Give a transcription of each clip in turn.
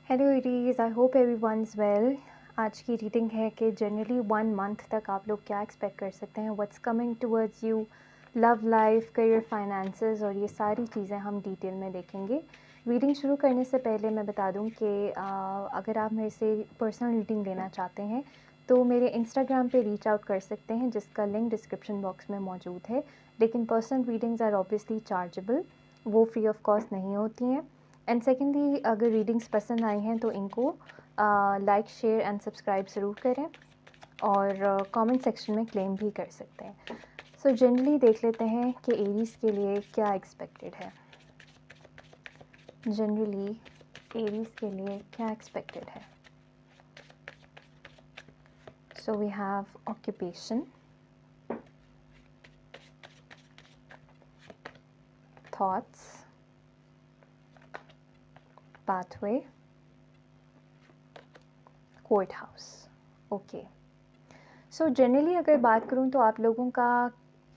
Hello Aries, I hope everyone's well. आज की reading है कि जनरली 1 मंथ तक आप लोग क्या एक्सपेक्ट कर सकते हैं, what's coming towards you, love life, career, finances और ये सारी चीज़ें हम डिटेल में देखेंगे। रीडिंग शुरू करने से पहले मैं बता दूं कि अगर आप मेरे से पर्सनल रीडिंग लेना चाहते हैं तो मेरे इंस्टाग्राम पे रीच आउट कर सकते हैं, जिसका लिंक डिस्क्रिप्शन बॉक्स में मौजूद है। लेकिन personal readings are obviously chargeable, वो फ्री ऑफ कॉस्ट नहीं होती हैं। एंड सेकेंडली, अगर रीडिंग्स पसंद आई हैं तो इनको लाइक, शेयर एंड सब्सक्राइब ज़रूर करें और कमेंट सेक्शन में क्लेम भी कर सकते हैं। सो जनरली देख लेते हैं कि एरीज़ के लिए क्या एक्सपेक्टेड है। जनरली एरीज़ के लिए क्या एक्सपेक्टेड है। So we have occupation, thoughts, pathway, court house. Okay, so generally अगर बात करूँ तो आप लोगों का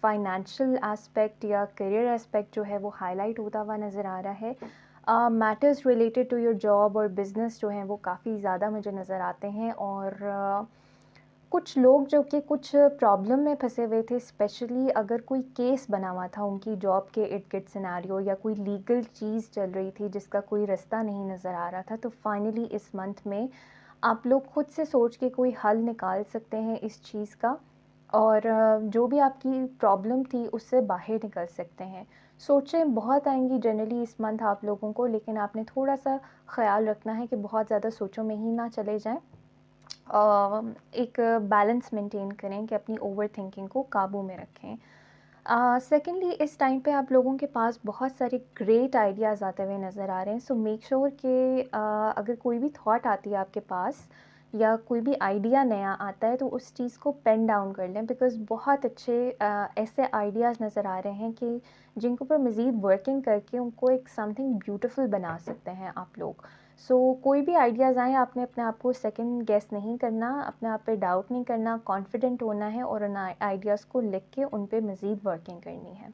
फाइनेंशियल एस्पेक्ट या करियर एस्पेक्ट जो है वो हाईलाइट होता हुआ नज़र आ रहा है। Matters related to your job और बिज़नेस जो हैं वो काफ़ी ज़्यादा मुझे नज़र आते हैं। और कुछ लोग जो कि कुछ प्रॉब्लम में फंसे हुए थे, स्पेशली अगर कोई केस बना हुआ था उनकी जॉब के इर्द गिर्द सिनेरियो, या कोई लीगल चीज़ चल रही थी जिसका कोई रास्ता नहीं नज़र आ रहा था, तो फाइनली इस मंथ में आप लोग खुद से सोच के कोई हल निकाल सकते हैं इस चीज़ का, और जो भी आपकी प्रॉब्लम थी उससे बाहर निकल सकते हैं। सोचें बहुत आएंगी जनरली इस मंथ आप लोगों को, लेकिन आपने थोड़ा सा ख्याल रखना है कि बहुत ज़्यादा सोचों में ही ना चले जाएं। एक बैलेंस मेंटेन करें कि अपनी ओवर थिंकिंग को काबू में रखें। सेकेंडली, इस टाइम पे आप लोगों के पास बहुत सारे ग्रेट आइडियाज़ आते हुए नज़र आ रहे हैं। सो मेक श्योर कि अगर कोई भी थॉट आती है आपके पास या कोई भी आइडिया नया आता है तो उस चीज़ को पेन डाउन कर लें, बिकॉज़ बहुत अच्छे ऐसे आइडियाज़ नज़र आ रहे हैं कि जिनके ऊपर मज़ीद वर्किंग करके उनको एक समथिंग ब्यूटीफुल बना सकते हैं आप लोग। सो कोई भी आइडियाज़ आएँ, आपने अपने आप को सेकंड गेस नहीं करना, अपने आप पे डाउट नहीं करना, कॉन्फिडेंट होना है और उन आइडियाज़ को लिख के उन पे मज़ीद वर्किंग करनी है।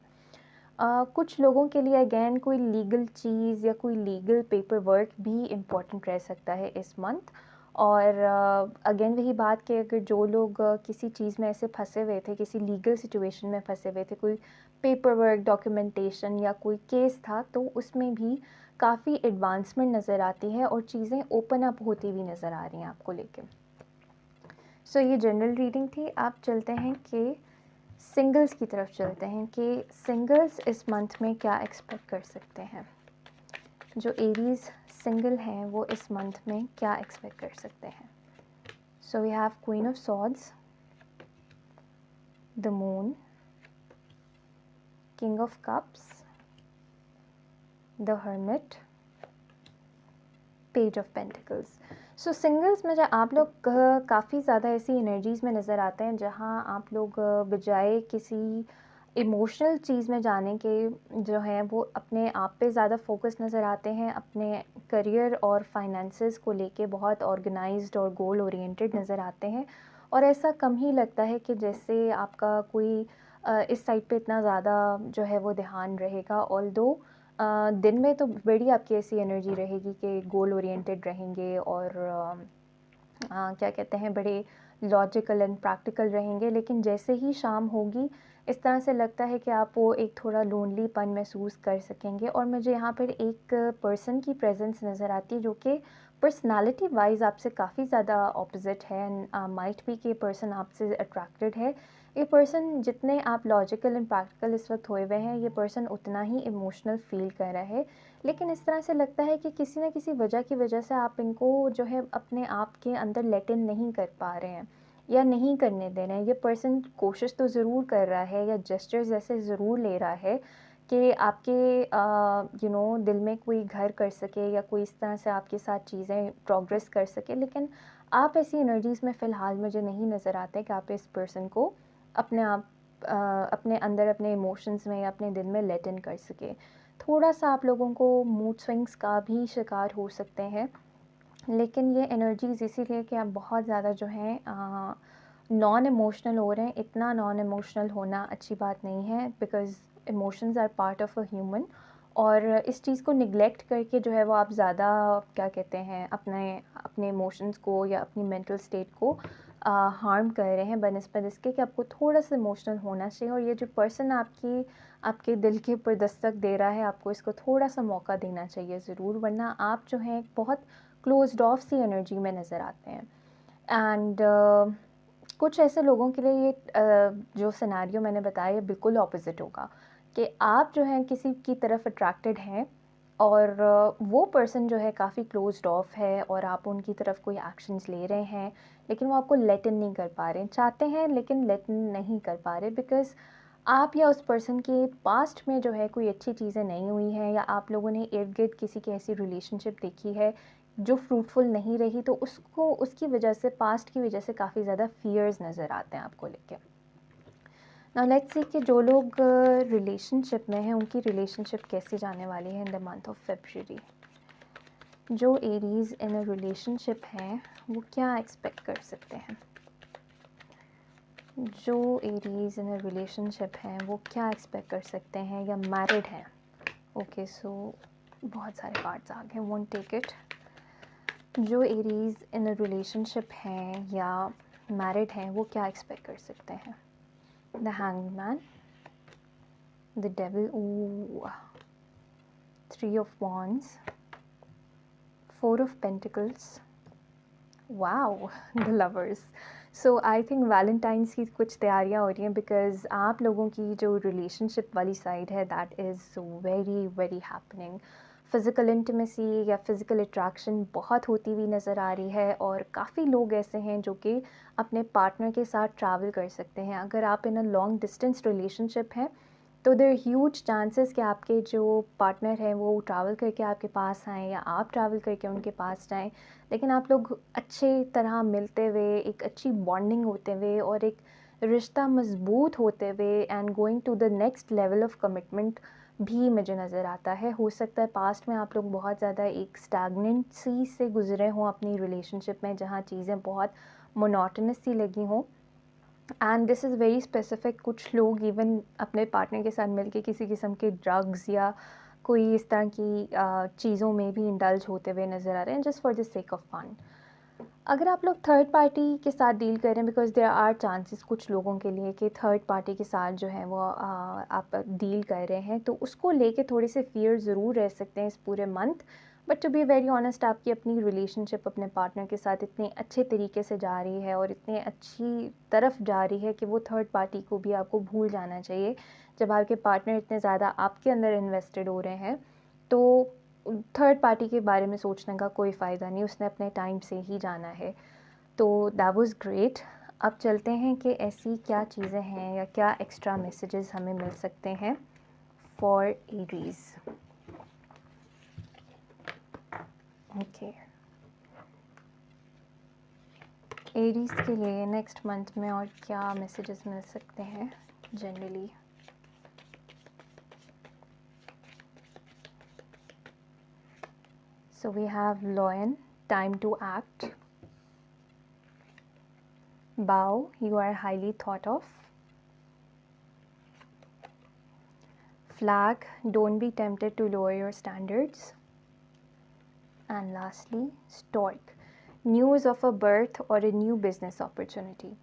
कुछ लोगों के लिए अगेन कोई लीगल चीज़ या कोई लीगल पेपर वर्क भी इम्पॉर्टेंट रह सकता है इस मंथ। और अगेन वही बात कि अगर जो लोग किसी चीज़ में ऐसे फंसे हुए थे, किसी लीगल सिचुएशन में फंसे हुए थे, कोई पेपर वर्क, डॉक्यूमेंटेशन या कोई केस था, तो उसमें भी काफ़ी एडवांसमेंट नज़र आती है और चीज़ें ओपन अप होती हुई नज़र आ रही हैं आपको लेके। सो ये जनरल रीडिंग थी। आप चलते हैं कि सिंगल्स की तरफ चलते हैं कि सिंगल्स इस मंथ में क्या एक्सपेक्ट कर सकते हैं। जो एरीज़ सिंगल हैं वो इस मंथ में क्या एक्सपेक्ट कर सकते हैं। So we have queen of swords, the moon, king of cups, the hermit, page of pentacles. So singles में जब आप लोग काफ़ी ज़्यादा ऐसी एनर्जीज़ में नज़र आते हैं जहाँ आप लोग बजाय किसी इमोशनल चीज़ में जाने के जो है वो अपने आप पे ज़्यादा फोकस नज़र आते हैं, अपने करियर और फाइनेंसेस को लेके बहुत ऑर्गेनाइज्ड और गोल ओरिएंटेड नज़र आते हैं। और ऐसा कम ही लगता है कि जैसे आपका कोई इस साइड पे इतना ज़्यादा जो है वो ध्यान रहेगा। ऑल्दो दिन में तो बड़ी आपकी ऐसी एनर्जी रहेगी कि गोल ओरिएंटेड रहेंगे और क्या कहते हैं, बड़े लॉजिकल एंड प्रैक्टिकल रहेंगे। लेकिन जैसे ही शाम होगी इस तरह से लगता है कि आप वो एक थोड़ा लोनलीपन महसूस कर सकेंगे। और मुझे यहाँ पर एक पर्सन की प्रेजेंस नज़र आती है जो कि पर्सनालिटी वाइज आपसे काफ़ी ज़्यादा ऑपोजिट है एंड माइट बी कि पर्सन आपसे अट्रैक्टेड है। ये पर्सन, जितने आप लॉजिकल एंड प्रैक्टिकल इस वक्त हुए हुए हैं, ये पर्सन उतना ही इमोशनल फील कर रहा है। लेकिन इस तरह से लगता है कि किसी न किसी वजह की वजह से आप इनको जो है अपने आप के अंदर लेट इन नहीं कर पा रहे हैं या नहीं करने दे रहे हैं। ये पर्सन कोशिश तो ज़रूर कर रहा है या जेस्चर्स ऐसे ज़रूर ले रहा है कि आपके दिल में कोई घर कर सके या कोई इस तरह से आपके साथ चीज़ें प्रोग्रेस कर सके। लेकिन आप ऐसी एनर्जीज़ में फ़िलहाल मुझे नहीं नज़र आते कि आप इस पर्सन को अपने आप अपने अंदर, अपने इमोशंस में या अपने दिल में लेट इन कर सके। थोड़ा सा आप लोगों को मूड स्विंग्स का भी शिकार हो सकते हैं, लेकिन ये एनर्जीज़ इसीलिए कि आप बहुत ज़्यादा जो हैं नॉन इमोशनल हो रहे हैं। इतना नॉन इमोशनल होना अच्छी बात नहीं है, because emotions are part of a human. और इस चीज़ को निगलेक्ट करके जो है वो आप ज़्यादा क्या कहते हैं अपने अपने इमोशंस को या अपनी मेंटल स्टेट को हार्म कर रहे हैं बनिस्बत इसके कि आपको थोड़ा सा इमोशनल होना चाहिए। और ये जो पर्सन आपके दिल के ऊपर दस्तक दे रहा है, आपको इसको थोड़ा सा मौका देना चाहिए ज़रूर, वरना आप जो हैं बहुत क्लोज्ड ऑफ सी एनर्जी में नज़र आते हैं। एंड कुछ ऐसे लोगों के लिए ये जो सिनेरियो मैंने बताया ये बिल्कुल ऑपोजिट होगा कि आप जो हैं किसी की तरफ अट्रैक्टेड हैं और वो पर्सन जो है काफ़ी क्लोज्ड ऑफ है और आप उनकी तरफ कोई एक्शंस ले रहे हैं, लेकिन वो आपको लेट इन नहीं कर पा रहे हैं, चाहते हैं लेकिन लेट इन नहीं कर पा रहे, बिकॉज़ आप या उस पर्सन के पास्ट में जो है कोई अच्छी चीज़ें नहीं हुई हैं, या आप लोगों ने इर्द गिर्द किसी की ऐसी रिलेशनशिप देखी है जो फ्रूटफुल नहीं रही, तो उसको उसकी वजह से, पास्ट की वजह से काफ़ी ज़्यादा फियर्स नज़र आते हैं आपको लेके। नाउ लेट्स सी कि जो लोग रिलेशनशिप में हैं उनकी रिलेशनशिप कैसे जाने वाली है in the month of February. जो एरीज इन अ रिलेशनशिप हैं वो क्या एक्सपेक्ट कर सकते हैं। जो एरीज इन अ रिलेशनशिप हैं वो क्या एक्सपेक्ट कर सकते हैं या मैरिड हैं। ओके सो बहुत सारे कार्ड्स आ गए, वोंट टेक इट। जो एरीज इन अ रिलेशनशिप हैं या मैरिड हैं वो क्या एक्सपेक्ट कर सकते हैं। The hanged man, the devil, three of wands, four of pentacles, wow, the lovers. So I think Valentine's की कुछ तैयारियां हो रही हैं, बिकॉज़ आप लोगों की जो रिलेशनशिप वाली साइड है that is very very happening. Physical intimacy या फ़िज़िकल अट्रैक्शन बहुत होती हुई नज़र आ रही है, और काफ़ी लोग ऐसे हैं जो कि अपने पार्टनर के साथ ट्रैवल कर सकते हैं। अगर आप इन अ लॉन्ग डिस्टेंस रिलेशनशिप हैं तो देयर ह्यूज चांसेस कि आपके जो पार्टनर हैं वो ट्रैवल करके आपके पास आएँ या आप ट्रैवल करके उनके पास जाएँ। लेकिन आप लोग अच्छे तरह मिलते हुए, एक अच्छी बॉन्डिंग होते हुए और एक रिश्ता मजबूत होते हुए and going to the next level of commitment भी मुझे नज़र आता है। हो सकता है पास्ट में आप लोग बहुत ज़्यादा एक स्टैग्नेंसी से गुजरे हों अपनी रिलेशनशिप में, जहाँ चीज़ें बहुत मोनोटोनस सी लगी हों, and this is very specific. कुछ लोग इवन अपने पार्टनर के साथ मिलके किसी किस्म के ड्रग्स या कोई इस तरह की चीज़ों में भी इंडल्ज होते हुए नज़र आ रहे हैं, just for the sake of fun. अगर आप लोग थर्ड पार्टी के साथ डील कर रहे हैं, बिकॉज देयर आर चांसेस कुछ लोगों के लिए कि थर्ड पार्टी के साथ जो है वो आप डील कर रहे हैं, तो उसको लेके थोड़े से फियर ज़रूर रह सकते हैं इस पूरे month. But to be very honest, आपकी अपनी रिलेशनशिप अपने पार्टनर के साथ इतने अच्छे तरीके से जा रही है और इतनी अच्छी तरफ जा रही है कि वो थर्ड पार्टी को भी आपको भूल जाना चाहिए। जब आपके पार्टनर इतने ज़्यादा आपके अंदर इन्वेस्टेड हो रहे हैं, तो थर्ड पार्टी के बारे में सोचने का कोई फ़ायदा नहीं, उसने अपने टाइम से ही जाना है। तो दैट वाज़ ग्रेट। अब चलते हैं कि ऐसी क्या चीज़ें हैं या क्या एक्स्ट्रा मैसेजेस हमें मिल सकते हैं फॉर एरीज। ओके, एरीज के लिए नेक्स्ट मंथ में और क्या मैसेजेस मिल सकते हैं generally. So we have Lion, time to act. Bow, you are highly thought of. Flag, don't be tempted to lower your standards. And lastly, Stork, news of a birth or a new business opportunity.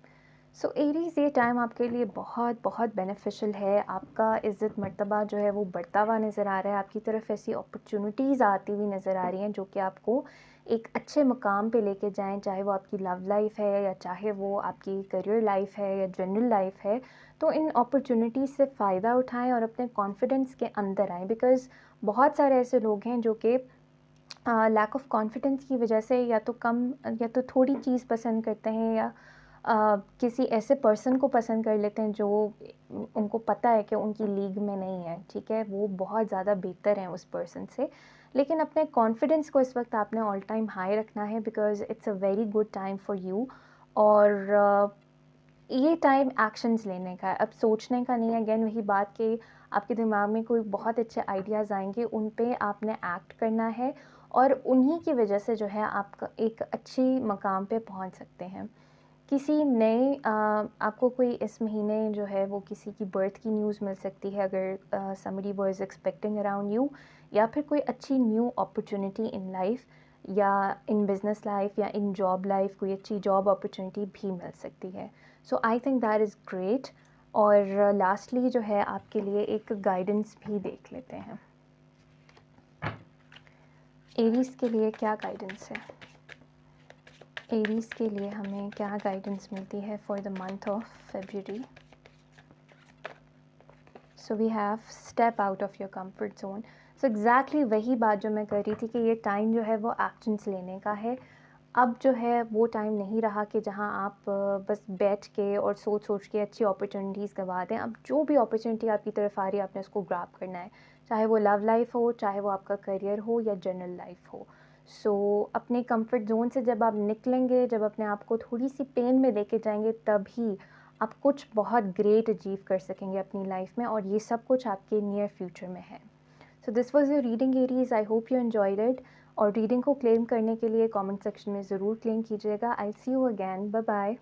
So Aries, ये time आपके लिए बहुत बहुत beneficial है। आपका इज़्ज़त मर्तबा जो है वो बढ़ता हुआ नज़र आ रहा है, आपकी तरफ ऐसी अपॉर्चुनिटीज़ आती हुई नज़र आ रही हैं जो कि आपको एक अच्छे मुकाम पे लेके जाएं, चाहे वो आपकी लव लाइफ है या चाहे वो आपकी करियर लाइफ है या जनरल लाइफ है। तो इन अपॉर्चुनिटीज़ से फ़ायदा उठाएं और अपने कॉन्फिडेंस के अंदर आएँ, बिकॉज़ बहुत सारे ऐसे लोग हैं जो कि लैक ऑफ कॉन्फिडेंस की वजह से या तो कम या तो थोड़ी चीज़ पसंद करते हैं, या किसी ऐसे पर्सन को पसंद कर लेते हैं जो उनको पता है कि उनकी लीग में नहीं है, ठीक है, वो बहुत ज़्यादा बेहतर हैं उस पर्सन से। लेकिन अपने कॉन्फिडेंस को इस वक्त आपने ऑल टाइम हाई रखना है, because it's a very good time for you. और ये टाइम एक्शंस लेने का है, अब सोचने का नहीं है। अगेन वही बात कि आपके दिमाग में कोई बहुत अच्छे आइडियाज़ आएंगे, उन पे आपने एक्ट करना है, और उन्हीं की वजह से जो है आप एक अच्छी मकाम पे पहुंच सकते हैं। किसी नए आपको कोई इस महीने जो है वो किसी की बर्थ की न्यूज़ मिल सकती है अगर somebody was expecting around you, या फिर कोई अच्छी न्यू अपॉर्चुनिटी इन लाइफ या इन बिजनेस लाइफ या इन जॉब लाइफ कोई अच्छी जॉब अपॉर्चुनिटी भी मिल सकती है। So I think that is great. और लास्टली जो है आपके लिए एक गाइडेंस भी देख लेते हैं। एरीज के लिए क्या गाइडेंस है? एरीज के लिए हमें क्या गाइडेंस मिलती है for the month of February? So we have step out of your comfort zone. So exactly वही बात जो मैं कर रही थी कि ये टाइम जो है वो एक्शंस लेने का है। अब जो है वो टाइम नहीं रहा कि जहाँ आप बस बैठ के और सोच सोच के अच्छी अपॉर्चुनिटीज़ गवा दें। अब जो भी अपॉर्चुनिटी आपकी तरफ आ रही है आपने उसको ग्रैब करना है, चाहे वो लव लाइफ हो, चाहे वो आपका करियर हो या जनरल लाइफ हो। सो अपने कंफर्ट जोन से जब आप निकलेंगे, जब अपने आप को थोड़ी सी पेन में लेके जाएंगे, तभी आप कुछ बहुत ग्रेट अचीव कर सकेंगे अपनी लाइफ में, और ये सब कुछ आपके नियर फ्यूचर में है। So this was your reading Aries. I hope you enjoyed it. और रीडिंग को क्लेम करने के लिए कमेंट सेक्शन में ज़रूर क्लेम कीजिएगा। I see you again. Bye bye.